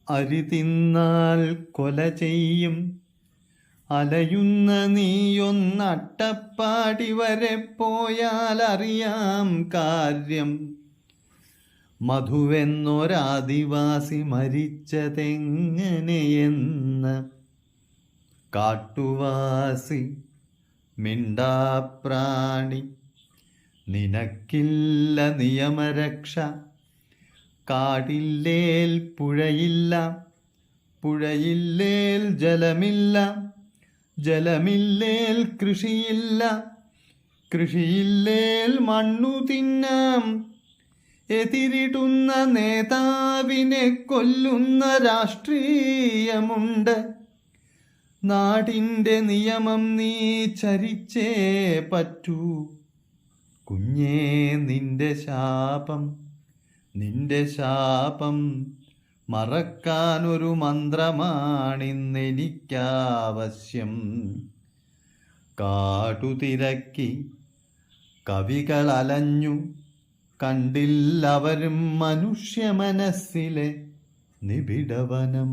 അരി തിന്നാൽ കൊല ചെയ്യും അലയുന്ന നീയൊന്നട്ടപ്പാടി വരെ പോയാൽ അറിയാം കാര്യം. മധുവെന്നൊരാദിവാസി മരിച്ചതെങ്ങനെയെന്ന് കാട്ടുവാസി മിണ്ടാപ്രാണി. നിനക്കില്ല നിയമരക്ഷ, കാടില്ലേൽ പുഴയില്ല, പുഴയില്ലേൽ ജലമില്ല, ജലമില്ലേൽ കൃഷിയില്ല, കൃഷിയില്ലേൽ മണ്ണു തിന്നാം. എതിരിടുന്ന നേതാവിനെ കൊല്ലുന്ന രാഷ്ട്രീയമുണ്ട്. നാടിൻ്റെ നിയമം നീ ചരിച്ചേ പറ്റൂ. കുഞ്ഞേ, നിന്റെ ശാപം മറക്കാനൊരു മന്ത്രമാണിന്നെനിക്കാവശ്യം. കാടുതിരക്കി കവികൾ അലഞ്ഞു, കണ്ടില്ലവരും മനുഷ്യ മനസ്സിലെ നിബിഡവനം.